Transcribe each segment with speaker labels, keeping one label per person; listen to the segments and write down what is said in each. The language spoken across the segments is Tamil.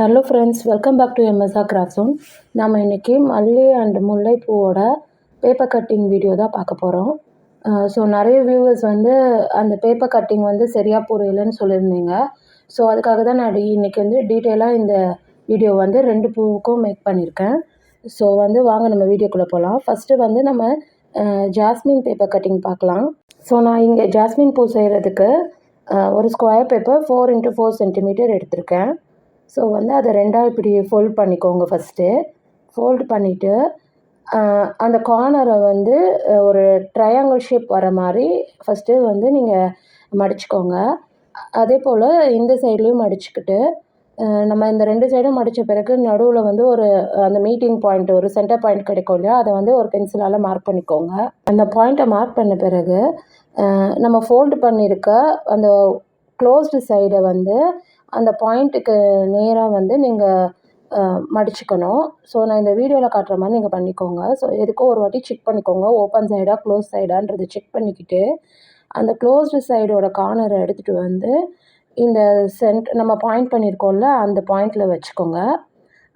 Speaker 1: Hello friends, welcome back to MSR craft zone. நம்ம இன்றைக்கி மல்லி அண்ட் முல்லைப்பூவோட பேப்பர் கட்டிங் வீடியோ தான் பார்க்க போகிறோம். ஸோ நிறைய வியூவர்ஸ் வந்து அந்த பேப்பர் கட்டிங் வந்து சரியாக புரியலைன்னு சொல்லியிருந்தீங்க. ஸோ அதுக்காக தான் நான் இன்றைக்கி வந்து டீட்டெயிலாக இந்த வீடியோ வந்து 2 பூவுக்கும் மேக் பண்ணியிருக்கேன். ஸோ வந்து வாங்க நம்ம வீடியோக்குள்ளே போகலாம். ஃபஸ்ட்டு வந்து நம்ம ஜாஸ்மின் பேப்பர் கட்டிங் பார்க்கலாம். ஸோ நான் இங்கே ஜாஸ்மின் பூ செய்கிறதுக்கு ஒரு ஸ்கொயர் பேப்பர் 4x4 சென்டிமீட்டர் எடுத்திருக்கேன். ஸோ வந்து அதை ரெண்டாக இப்படி ஃபோல்ட் பண்ணிக்கோங்க. ஃபஸ்ட்டு ஃபோல்டு பண்ணிவிட்டு அந்த கார்னரை வந்து ஒரு ட்ரையாங்கிள் ஷேப் வர மாதிரி ஃபஸ்ட்டு வந்து நீங்கள் மடிச்சுக்கோங்க. அதே போல் இந்த சைட்லேயும் மடிச்சுக்கிட்டு நம்ம இந்த 2 சைடும் மடித்த பிறகு நடுவில் வந்து ஒரு அந்த மீட்டிங் பாயிண்ட், ஒரு சென்டர் பாயிண்ட் கிடைக்கும் இல்லையா, அதை வந்து ஒரு பென்சிலால் மார்க் பண்ணிக்கோங்க. அந்த பாயிண்ட்டை மார்க் பண்ண பிறகு நம்ம ஃபோல்டு பண்ணியிருக்க அந்த க்ளோஸ்டு சைடை வந்து அந்த பாயிண்ட்டுக்கு நேராக வந்து நீங்கள் மடிச்சுக்கணும். ஸோ நான் இந்த வீடியோவில் காட்டுற மாதிரி நீங்கள் பண்ணிக்கோங்க. ஸோ எதுக்கோ ஒரு வாட்டி செக் பண்ணிக்கோங்க, ஓப்பன் சைடாக க்ளோஸ் சைடான்றது செக் பண்ணிக்கிட்டு அந்த க்ளோஸ்டு சைடோட கார்னரை எடுத்துகிட்டு வந்து இந்த நம்ம பாயிண்ட் பண்ணியிருக்கோம்ல அந்த பாயிண்டில் வச்சுக்கோங்க.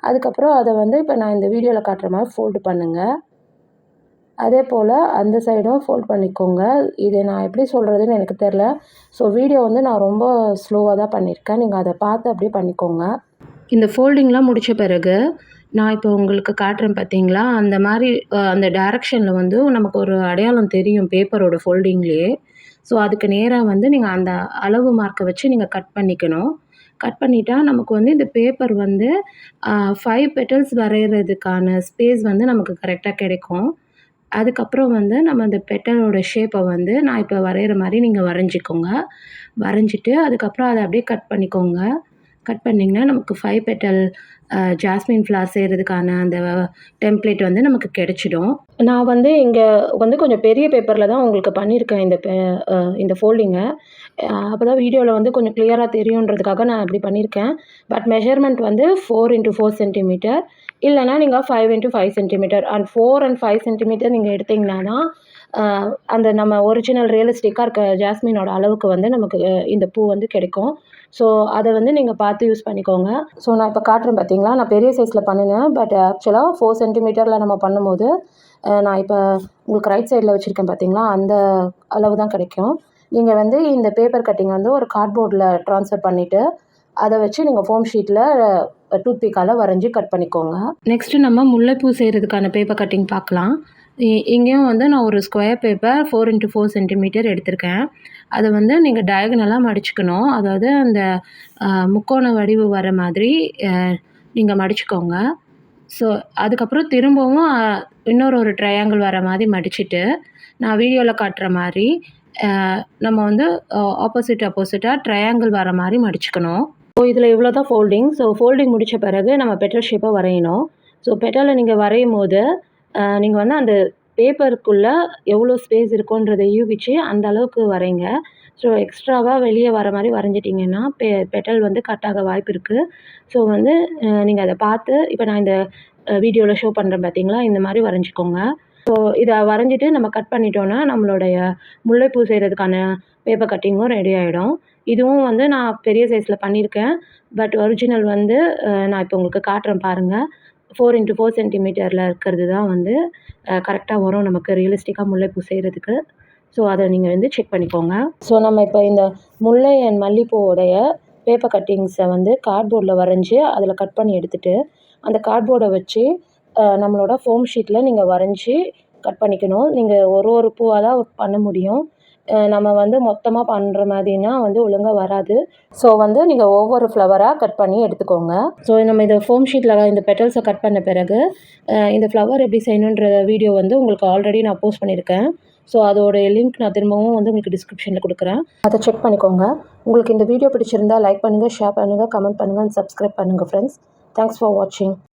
Speaker 1: அதுக்கப்புறம் அதை வந்து இப்போ நான் இந்த வீடியோவில் காட்டுற மாதிரி ஃபோல்டு பண்ணுங்கள். அதே போல் அந்த சைடும் ஃபோல்ட் பண்ணிக்கோங்க. இது நான் எப்படி சொல்கிறதுன்னு எனக்கு தெரில. ஸோ வீடியோ வந்து நான் ரொம்ப ஸ்லோவாக தான் பண்ணியிருக்கேன். நீங்கள் அதை பார்த்து அப்படியே பண்ணிக்கோங்க. இந்த ஃபோல்டிங்லாம் முடித்த பிறகு நான் இப்போ உங்களுக்கு காட்டுறேன் பார்த்தீங்களா, அந்த மாதிரி அந்த டைரக்ஷனில் வந்து நமக்கு ஒரு அடையாளம் தெரியும் பேப்பரோட ஃபோல்டிங்லேயே. ஸோ அதுக்கு நேராக வந்து நீங்கள் அந்த அளவு மார்க்கை வச்சு நீங்கள் கட் பண்ணிக்கணும். கட் பண்ணிட்டா நமக்கு வந்து இந்த பேப்பர் வந்து 5 பெட்டல்ஸ் வரைகிறதுக்கான ஸ்பேஸ் வந்து நமக்கு கரெக்டாக கிடைக்கும். அதுக்கப்புறம் வந்து நம்ம அந்த பெட்டலோட ஷேப்பை வந்து நான் இப்போ வரைகிற மாதிரி நீங்கள் வரைஞ்சிக்கோங்க. வரைஞ்சிட்டு அதுக்கப்புறம் அதை அப்படியே கட் பண்ணிக்கோங்க. கட் பண்ணிங்கன்னா நமக்கு 5 பெட்டல் ஜாஸ்மின் ஃப்ளவர் செய்கிறதுக்கான அந்த டெம்ப்ளேட் வந்து நமக்கு கிடைச்சிடும். நான் வந்து இங்கே வந்து கொஞ்சம் பெரிய பேப்பரில் தான் உங்களுக்கு பண்ணியிருக்கேன் இந்த ஃபோல்டிங்கை. அப்போ தான் வீடியோவில் வந்து கொஞ்சம் கிளியராக தெரியுன்றதுக்காக நான் இப்படி பண்ணியிருக்கேன். பட் மெஷர்மெண்ட் வந்து 4x4 சென்டிமீட்டர், இல்லைனா நீங்கள் 5x5 centimetre. And 4 and 5 centimetre நீங்கள் எடுத்திங்கன்னா தான் அந்த நம்ம ஒரிஜினல் ரியலிஸ்டிக்காக இருக்க ஜாஸ்மினோட அளவுக்கு வந்து நமக்கு இந்த பூ வந்து கிடைக்கும். ஸோ அதை வந்து நீங்கள் பார்த்து யூஸ் பண்ணிக்கோங்க. ஸோ நான் இப்போ காட்டுறேன் பார்த்தீங்களா, நான் பெரிய சைஸில் பண்ணினேன். பட் ஆக்சுவலாக 4 சென்டிமீட்டரில் நம்ம பண்ணும்போது நான் இப்போ உங்களுக்கு ரைட் சைடில் வச்சுருக்கேன் பார்த்தீங்களா, அந்த அளவு தான் கிடைக்கும். நீங்கள் வந்து இந்த பேப்பர் கட்டிங் வந்து ஒரு கார்ட்போர்டில் ட்ரான்ஸ்ஃபர் பண்ணிவிட்டு அதை வச்சு நீங்கள் ஃபோம் ஷீட்டில் டூத்பிக்கால் வரைஞ்சி கட் பண்ணிக்கோங்க. நெக்ஸ்ட்டு நம்ம முல்லைப்பூ செய்கிறதுக்கான பேப்பர் கட்டிங் பார்க்கலாம். இங்கேயும் வந்து நான் ஒரு ஸ்கொயர் பேப்பர் 4x4 சென்டிமீட்டர் எடுத்திருக்கேன். அதை வந்து நீங்கள் டயகனலாக மடிச்சுக்கணும். அதாவது அந்த முக்கோண வடிவு வர மாதிரி நீங்கள் மடிச்சுக்கோங்க. ஸோ அதுக்கப்புறம் திரும்பவும் இன்னொரு ட்ரையாங்கிள் வர மாதிரி மடிச்சுட்டு நான் வீடியோவில் காட்டுற மாதிரி நம்ம வந்து ஆப்போசிட்டாக ட்ரையாங்கிள் வர மாதிரி மடிச்சுக்கணும். ஸோ இதில் இவ்வளோ தான் ஃபோல்டிங். ஸோ ஃபோல்டிங் முடித்த பிறகு நம்ம பெட்டல் ஷேப்பை வரையணும். ஸோ பெட்டலை நீங்கள் வரையும் போது நீங்கள் வந்து அந்த பேப்பருக்குள்ளே எவ்வளோ ஸ்பேஸ் இருக்குன்றதை யூகிச்சு அந்த அளவுக்கு வரைங்க. ஸோ எக்ஸ்ட்ராவாக வெளியே வர மாதிரி வரைஞ்சிட்டிங்கன்னா பெட்டல் வந்து கட் ஆக வாய்ப்பு இருக்குது. ஸோ வந்து நீங்கள் அதை பார்த்து இப்போ நான் இந்த வீடியோவில் ஷோ பண்ணுறேன் பார்த்தீங்களா, இந்த மாதிரி வரைஞ்சிக்கோங்க. ஸோ இதை வரைஞ்சிட்டு நம்ம கட் பண்ணிட்டோன்னா நம்மளுடைய முல்லைப்பூ செய்கிறதுக்கான பேப்பர் கட்டிங்கும் ரெடி ஆகிடும். இதுவும் வந்து நான் பெரிய சைஸில் பண்ணியிருக்கேன். பட் ஒரிஜினல் வந்து நான் இப்போ உங்களுக்கு காட்டுறேன் பாருங்கள். 4x4 சென்டிமீட்டரில் இருக்கிறது தான் வந்து கரெக்டாக வரும் நமக்கு ரியலிஸ்டிக்காக முல்லைப்பூ செய்கிறதுக்கு. ஸோ அதை நீங்கள் வந்து செக் பண்ணிக்கோங்க. ஸோ நம்ம இப்போ இந்த முல்லை அண்ட் மல்லிப்பூவோடைய பேப்பர் கட்டிங்ஸை வந்து கார்ட்போர்டில் வரைஞ்சி அதில் கட் பண்ணி எடுத்துகிட்டு அந்த கார்ட்போர்டை வச்சு நம்மளோட ஃபோம் ஷீட்டில் நீங்கள் வரைஞ்சி கட் பண்ணிக்கணும். நீங்கள் ஒரு பூவாக தான் பண்ண முடியும். நம்ம வந்து மொத்தமாக பண்ணுற மாதிரினா வந்து ஒழுங்காக வராது. ஸோ வந்து நீங்கள் ஒவ்வொரு ஃப்ளவராக கட் பண்ணி எடுத்துக்கோங்க. ஸோ நம்ம இதை ஃபோம் ஷீட்டில் இந்த பெட்டல்ஸை கட் பண்ண பிறகு இந்த ஃப்ளவர் எப்படி செய்யணுன்ற வீடியோ வந்து உங்களுக்கு ஆல்ரெடி நான் போஸ்ட் பண்ணியிருக்கேன். ஸோ அதோடைய லிங்க் நான் திரும்பவும் வந்து உங்களுக்கு டிஸ்கிரிப்ஷனில் கொடுக்குறேன். அதை செக் பண்ணிக்கோங்க. உங்களுக்கு இந்த வீடியோ பிடிச்சிருந்தால் லைக் பண்ணுங்கள், ஷேர் பண்ணுங்கள், கமெண்ட் பண்ணுங்கள் அண்ட் சப்ஸ்கிரைப் பண்ணுங்கள் ஃப்ரெண்ட்ஸ். தேங்க்ஸ் ஃபார் வாட்சிங்.